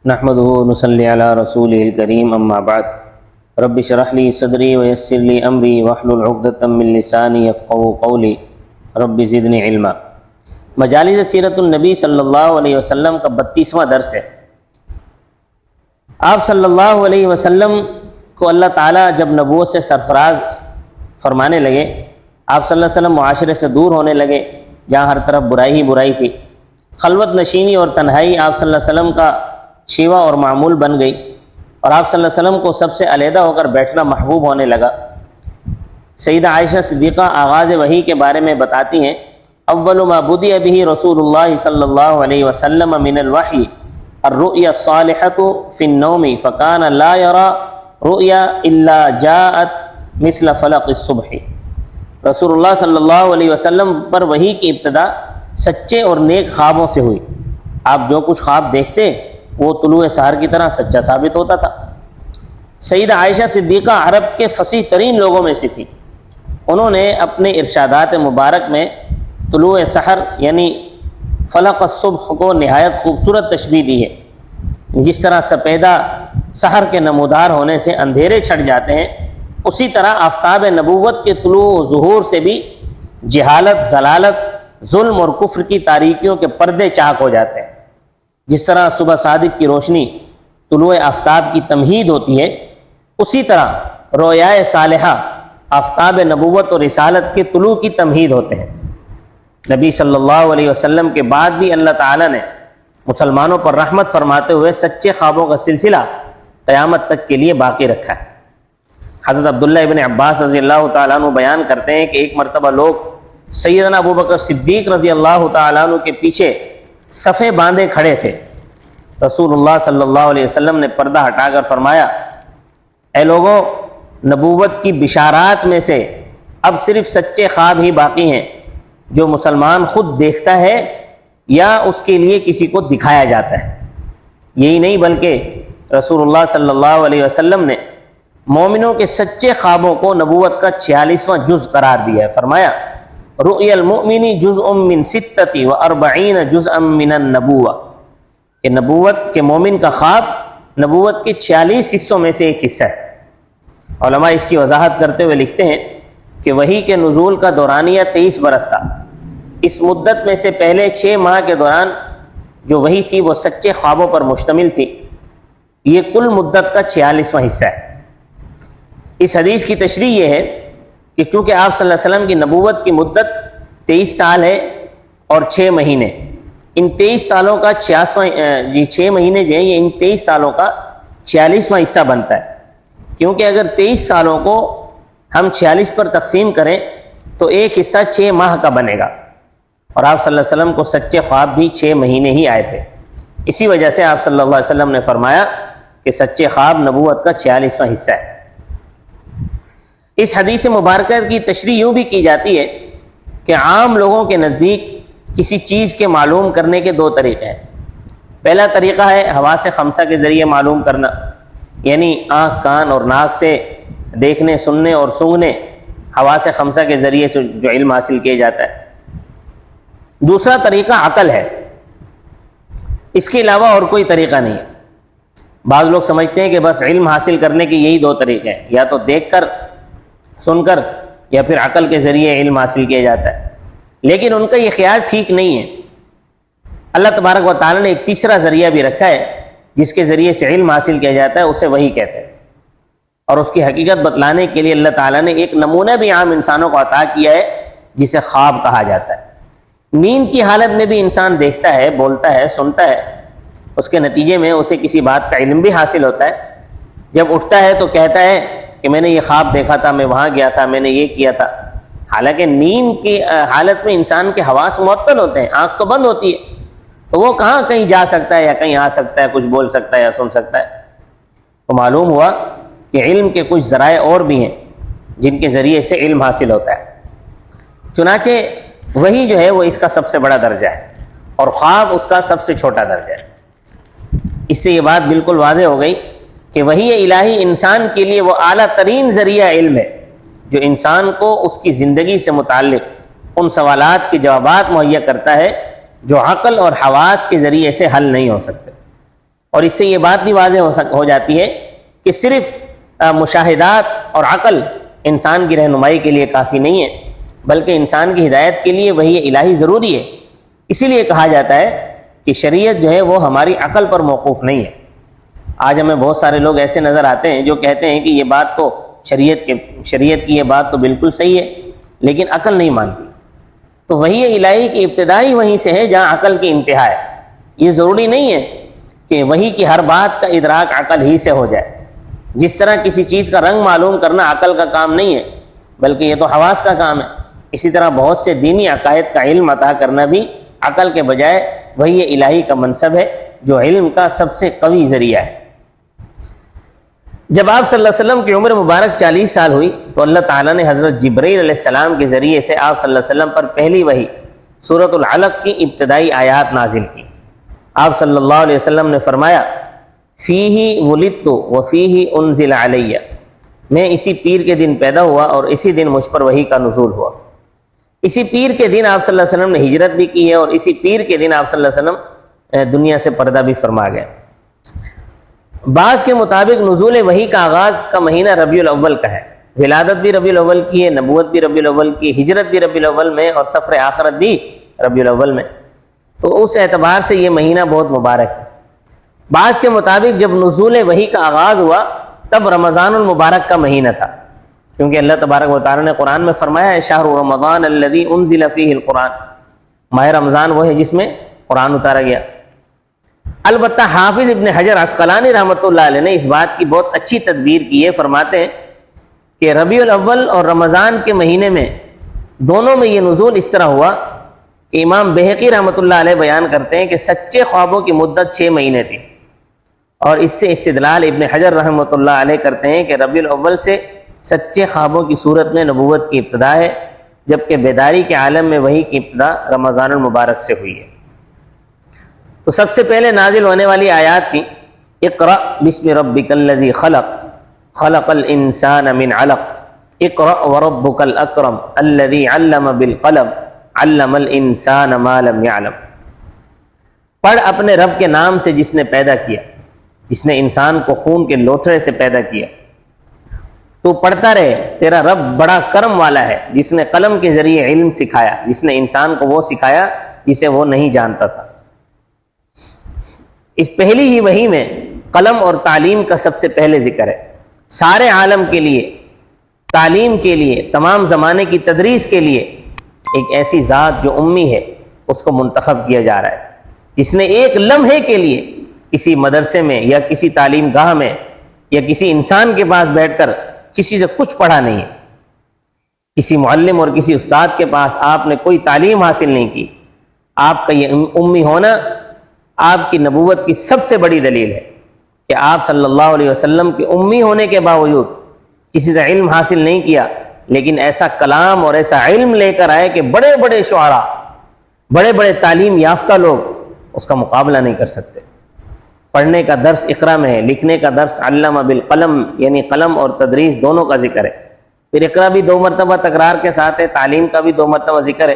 نحمده ونصلي على رسوله الكريم اما بعد رب اشرح لي صدري ويسر لي امري واحلل عقدة من لساني يفقهوا قولي رب زدني علما۔ مجالس سیرت النبی صلی اللہ علیہ وسلم کا 32واں درس ہے۔ آپ صلی اللہ علیہ وسلم کو اللہ تعالیٰ جب نبوت سے سرفراز فرمانے لگے، آپ صلی اللہ علیہ وسلم معاشرے سے دور ہونے لگے جہاں ہر طرف برائی ہی برائی تھی، خلوت نشینی اور تنہائی آپ صلی اللہ علیہ وسلم کا شیوا اور معمول بن گئی، اور آپ صلی اللہ علیہ وسلم کو سب سے علیحدہ ہو کر بیٹھنا محبوب ہونے لگا۔ سیدہ عائشہ صدیقہ آغاز وحی کے بارے میں بتاتی ہیں، اول ما بدأ به رسول اللہ صلی اللہ علیہ وسلم من الوحی الرؤیا الصالحۃ فی النوم فکان لا یرى رؤیا الا جاءت مثل فلق الصبح۔ رسول اللہ صلی اللہ علیہ وسلم پر وحی کی ابتدا سچے اور نیک خوابوں سے ہوئی۔ آپ جو کچھ خواب دیکھتے وہ طلوع سحر کی طرح سچا ثابت ہوتا تھا۔ سیدہ عائشہ صدیقہ عرب کے فصیح ترین لوگوں میں سے تھی۔ انہوں نے اپنے ارشادات مبارک میں طلوع سحر یعنی فلق الصبح کو نہایت خوبصورت تشبیہ دی ہے۔ جس طرح سپیدہ سحر کے نمودار ہونے سے اندھیرے چھٹ جاتے ہیں، اسی طرح آفتاب نبوت کے طلوع و ظہور سے بھی جہالت، ضلالت، ظلم اور کفر کی تاریکیوں کے پردے چاک ہو جاتے ہیں۔ جس طرح صبح صادق کی روشنی طلوع آفتاب کی تمہید ہوتی ہے، اسی طرح رویائے صالحہ آفتاب نبوت اور رسالت کے طلوع کی تمہید ہوتے ہیں۔ نبی صلی اللہ علیہ وسلم کے بعد بھی اللہ تعالیٰ نے مسلمانوں پر رحمت فرماتے ہوئے سچے خوابوں کا سلسلہ قیامت تک کے لیے باقی رکھا ہے۔ حضرت عبداللہ ابن عباس رضی اللہ تعالیٰ عنہ بیان کرتے ہیں کہ ایک مرتبہ لوگ سیدنا ابوبکر صدیق رضی اللہ تعالیٰ عنہ کے پیچھے صفے باندھے کھڑے تھے۔ رسول اللہ صلی اللہ علیہ وسلم نے پردہ ہٹا کر فرمایا، اے لوگوں، نبوت کی بشارات میں سے اب صرف سچے خواب ہی باقی ہیں جو مسلمان خود دیکھتا ہے یا اس کے لیے کسی کو دکھایا جاتا ہے۔ یہی نہیں بلکہ رسول اللہ صلی اللہ علیہ وسلم نے مومنوں کے سچے خوابوں کو نبوت کا 46واں جز قرار دیا ہے۔ فرمایا، رؤیا المؤمن جزء من 46 جزءا من النبوہ، کہ نبوت کے مومن کا خواب نبوت کے 46 حصوں میں سے ایک حصہ ہے۔ علماء اس کی وضاحت کرتے ہوئے لکھتے ہیں کہ وحی کے نزول کا دورانیہ 23 برس تھا۔ اس مدت میں سے پہلے 6 ماہ کے دوران جو وحی تھی وہ سچے خوابوں پر مشتمل تھی۔ یہ کل مدت کا 46واں حصہ ہے۔ اس حدیث کی تشریح یہ ہے کہ چونکہ آپ صلی اللہ علیہ وسلم کی نبوت کی مدت 23 سال ہے اور 6 مہینے، ان 23 سالوں کا 6 مہینے جو ہیں یہ ان 23 سالوں کا 46واں حصہ بنتا ہے۔ کیونکہ اگر 23 سالوں کو ہم 46 پر تقسیم کریں تو ایک حصہ 6 ماہ کا بنے گا، اور آپ صلی اللہ علیہ وسلم کو سچے خواب بھی 6 مہینے ہی آئے تھے۔ اسی وجہ سے آپ صلی اللہ علیہ وسلم نے فرمایا کہ سچے خواب نبوت کا 46واں حصہ ہے۔ اس حدیث مبارکہ کی تشریح یوں بھی کی جاتی ہے کہ عام لوگوں کے نزدیک کسی چیز کے معلوم کرنے کے 2 طریقے ہیں۔ پہلا طریقہ ہے حواس خمسہ کے ذریعے معلوم کرنا، یعنی آنکھ، کان اور ناک سے دیکھنے، سننے اور سونگھنے، حواس خمسہ کے ذریعے سے جو علم حاصل کیا جاتا ہے۔ دوسرا طریقہ عقل ہے، اس کے علاوہ اور کوئی طریقہ نہیں ہے۔ بعض لوگ سمجھتے ہیں کہ بس علم حاصل کرنے کے یہی 2 طریقے ہیں، یا تو دیکھ کر، سن کر، یا پھر عقل کے ذریعے علم حاصل کیا جاتا ہے، لیکن ان کا یہ خیال ٹھیک نہیں ہے۔ اللہ تبارک و تعالیٰ نے ایک تیسرا ذریعہ بھی رکھا ہے جس کے ذریعے سے علم حاصل کیا جاتا ہے، اسے وحی کہتے ہیں، اور اس کی حقیقت بتلانے کے لیے اللہ تعالیٰ نے ایک نمونہ بھی عام انسانوں کو عطا کیا ہے جسے خواب کہا جاتا ہے۔ نیند کی حالت میں بھی انسان دیکھتا ہے، بولتا ہے، سنتا ہے، اس کے نتیجے میں اسے کسی بات کا علم بھی حاصل ہوتا ہے۔ جب اٹھتا ہے تو کہتا ہے کہ میں نے یہ خواب دیکھا تھا، میں وہاں گیا تھا، میں نے یہ کیا تھا۔ حالانکہ نیند کی حالت میں انسان کے حواس معطل ہوتے ہیں، آنکھ تو بند ہوتی ہے، تو وہ کہاں کہیں جا سکتا ہے یا کہیں آ سکتا ہے، کچھ بول سکتا ہے یا سن سکتا ہے۔ تو معلوم ہوا کہ علم کے کچھ ذرائع اور بھی ہیں جن کے ذریعے سے علم حاصل ہوتا ہے۔ چنانچہ وہی جو ہے وہ اس کا سب سے بڑا درجہ ہے اور خواب اس کا سب سے چھوٹا درجہ ہے۔ اس سے یہ بات بالکل واضح ہو گئی کہ وحی الہی انسان کے لیے وہ اعلیٰ ترین ذریعہ علم ہے جو انسان کو اس کی زندگی سے متعلق ان سوالات کے جوابات مہیا کرتا ہے جو عقل اور حواس کے ذریعے سے حل نہیں ہو سکتے، اور اس سے یہ بات بھی واضح ہو جاتی ہے کہ صرف مشاہدات اور عقل انسان کی رہنمائی کے لیے کافی نہیں ہے، بلکہ انسان کی ہدایت کے لیے وحی الہی ضروری ہے۔ اسی لیے کہا جاتا ہے کہ شریعت جو ہے وہ ہماری عقل پر موقوف نہیں ہے۔ آج ہمیں بہت سارے لوگ ایسے نظر آتے ہیں جو کہتے ہیں کہ یہ بات تو شریعت کی یہ بات تو بالکل صحیح ہے، لیکن عقل نہیں مانتی۔ تو وحی الہی کی ابتدائی وہیں سے ہے جہاں عقل کی انتہا ہے۔ یہ ضروری نہیں ہے کہ وحی کی ہر بات کا ادراک عقل ہی سے ہو جائے۔ جس طرح کسی چیز کا رنگ معلوم کرنا عقل کا کام نہیں ہے، بلکہ یہ تو حواس کا کام ہے، اسی طرح بہت سے دینی عقائد کا علم عطا کرنا بھی عقل کے بجائے وحی الہی کا منصب ہے، جو علم کا سب سے قوی ذریعہ ہے۔ جب آپ صلی اللہ علیہ وسلم کی عمر مبارک 40 سال ہوئی تو اللہ تعالیٰ نے حضرت جبرائیل علیہ السلام کے ذریعے سے آپ صلی اللہ علیہ وسلم پر پہلی وحی سورۃ العلق کی ابتدائی آیات نازل کی۔ آپ صلی اللہ علیہ وسلم نے فرمایا، فیہ ولدت وفیہ انزل علیہ، میں اسی پیر کے دن پیدا ہوا اور اسی دن مجھ پر وحی کا نزول ہوا۔ اسی پیر کے دن آپ صلی اللہ علیہ وسلم نے ہجرت بھی کی ہے، اور اسی پیر کے دن آپ صلی اللہ علیہ وسلم دنیا سے پردہ بھی فرما گئے۔ بعض کے مطابق نزول وحی کا آغاز کا مہینہ ربیع الاول کا ہے، ولادت بھی ربیع الاول کی ہے، نبوت بھی ربیع الاول کی، ہجرت بھی ربیع الاول میں، اور سفر آخرت بھی ربیع الاول میں، تو اس اعتبار سے یہ مہینہ بہت مبارک ہے۔ بعض کے مطابق جب نزول وحی کا آغاز ہوا تب رمضان المبارک کا مہینہ تھا، کیونکہ اللہ تبارک و تعالیٰ نے قرآن میں فرمایا ہے شہر رمضان الذی انزل فیہ القرآن، ماہ رمضان وہ ہے جس میں قرآن اتارا گیا۔ البتہ حافظ ابن حجر عسقلانی رحمۃ اللہ علیہ نے اس بات کی بہت اچھی تدبیر کی ہے، فرماتے ہیں کہ ربیع الاول اور رمضان کے مہینے میں دونوں میں یہ نزول اس طرح ہوا کہ امام بہقی رحمۃ اللہ علیہ بیان کرتے ہیں کہ سچے خوابوں کی مدت 6 مہینے تھی، اور اس سے استدلال ابن حجر رحمۃ اللہ علیہ کرتے ہیں کہ ربیع الاول سے سچے خوابوں کی صورت میں نبوت کی ابتدا ہے، جبکہ بیداری کے عالم میں وحی کی ابتدا رمضان المبارک سے ہوئی ہے۔ تو سب سے پہلے نازل ہونے والی آیات تھی اقرأ بسم ربک الذی خلق خلق الانسان من علق اقرأ وربک الاکرم الذی علم بالقلم علم الانسان ما لم یعلم، پڑھ اپنے رب کے نام سے جس نے پیدا کیا، جس نے انسان کو خون کے لوتھڑے سے پیدا کیا۔ تو پڑھتا رہے، تیرا رب بڑا کرم والا ہے جس نے قلم کے ذریعے علم سکھایا، جس نے انسان کو وہ سکھایا جسے وہ نہیں جانتا تھا۔ اس پہلی ہی وحی میں قلم اور تعلیم کا سب سے پہلے ذکر ہے۔ سارے عالم کے لیے، تعلیم کے لیے، تمام زمانے کی تدریس کے لیے ایک ایسی ذات جو امی ہے اس کو منتخب کیا جا رہا ہے، جس نے ایک لمحے کے لیے کسی مدرسے میں یا کسی تعلیم گاہ میں یا کسی انسان کے پاس بیٹھ کر کسی سے کچھ پڑھا نہیں ہے، کسی معلم اور کسی استاد کے پاس آپ نے کوئی تعلیم حاصل نہیں کی۔ آپ کا یہ امی ہونا آپ کی نبوت کی سب سے بڑی دلیل ہے کہ آپ صلی اللہ علیہ وسلم کے امی ہونے کے باوجود کسی سے علم حاصل نہیں کیا، لیکن ایسا کلام اور ایسا علم لے کر آئے کہ بڑے بڑے شعراء، بڑے بڑے تعلیم یافتہ لوگ اس کا مقابلہ نہیں کر سکتے۔ پڑھنے کا درس اقرا میں ہے، لکھنے کا درس علم بالقلم، یعنی قلم اور تدریس دونوں کا ذکر ہے۔ پھر اقرا بھی 2 مرتبہ تکرار کے ساتھ ہے، تعلیم کا بھی 2 مرتبہ ذکر ہے۔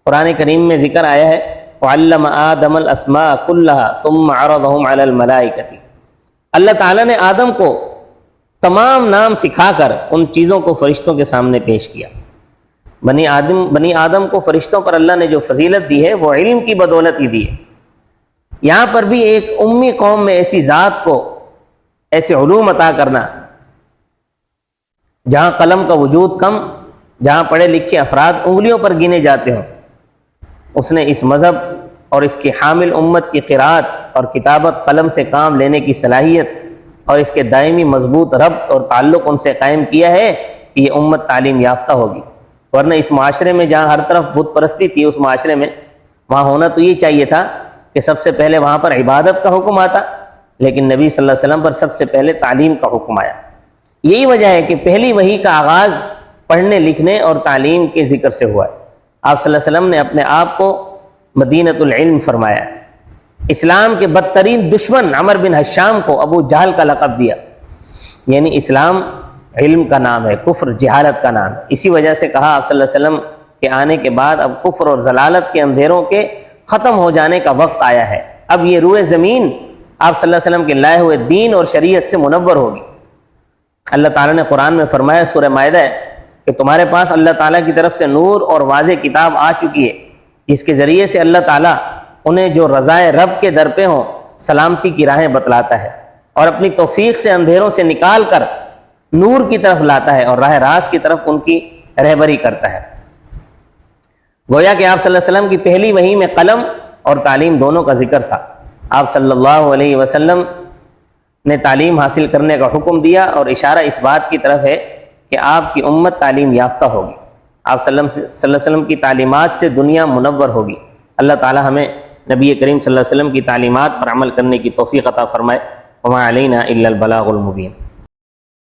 قرآن کریم میں ذکر آیا ہے وَعَلَّمَ آدَمَ الْأَسْمَاءَ كُلَّهَا ثُمَّ عَرَضَهُمْ عَلَى الْمَلَائِكَةِ، اللہ تعالیٰ نے آدم کو تمام نام سکھا کر ان چیزوں کو فرشتوں کے سامنے پیش کیا۔ بنی آدم کو فرشتوں پر اللہ نے جو فضیلت دی ہے وہ علم کی بدولت ہی دی ہے۔ یہاں پر بھی ایک امی قوم میں ایسی ذات کو ایسے علوم عطا کرنا، جہاں قلم کا وجود کم، جہاں پڑھے لکھے افراد انگلیوں پر گنے جاتے ہوں، اس نے اس مذہب اور اس کی حامل امت کی قرات اور کتابت، قلم سے کام لینے کی صلاحیت اور اس کے دائمی مضبوط ربط اور تعلق ان سے قائم کیا ہے کہ یہ امت تعلیم یافتہ ہوگی۔ ورنہ اس معاشرے میں جہاں ہر طرف بت پرستی تھی، اس معاشرے میں وہاں ہونا تو یہ چاہیے تھا کہ سب سے پہلے وہاں پر عبادت کا حکم آتا، لیکن نبی صلی اللہ علیہ وسلم پر سب سے پہلے تعلیم کا حکم آیا۔ یہی وجہ ہے کہ پہلی وحی کا آغاز پڑھنے لکھنے اور تعلیم کے ذکر سے ہوا ہے۔ آپ صلی اللہ علیہ وسلم نے اپنے آپ کو مدینۃ العلم فرمایا۔ اسلام کے بدترین دشمن عمر بن حشام کو ابو جہل کا لقب دیا، یعنی اسلام علم کا نام ہے، کفر جہالت کا نام ہے۔ اسی وجہ سے کہا آپ صلی اللہ علیہ وسلم کے آنے کے بعد اب کفر اور ضلالت کے اندھیروں کے ختم ہو جانے کا وقت آیا ہے، اب یہ روئے زمین آپ صلی اللہ علیہ وسلم کے لائے ہوئے دین اور شریعت سے منور ہوگی۔ اللہ تعالیٰ نے قرآن میں فرمایا سورہ مائدہ ہے کہ تمہارے پاس اللہ تعالیٰ کی طرف سے نور اور واضح کتاب آ چکی ہے، جس کے ذریعے سے اللہ تعالیٰ انہیں جو رضائے رب کے در پہ ہوں سلامتی کی راہیں بتلاتا ہے، اور اپنی توفیق سے اندھیروں سے نکال کر نور کی طرف لاتا ہے اور راہ راست کی طرف ان کی رہبری کرتا ہے۔ گویا کہ آپ صلی اللہ علیہ وسلم کی پہلی وحی میں قلم اور تعلیم دونوں کا ذکر تھا۔ آپ صلی اللہ علیہ وسلم نے تعلیم حاصل کرنے کا حکم دیا، اور اشارہ اس بات کی طرف ہے کہ آپ کی امت تعلیم یافتہ ہوگی، آپ صلی اللہ علیہ وسلم کی تعلیمات سے دنیا منور ہوگی۔ اللہ تعالی ہمیں نبی کریم صلی اللہ علیہ وسلم کی تعلیمات پر عمل کرنے کی توفیق عطا فرمائے۔ وما علینا الا البلاغ المبین۔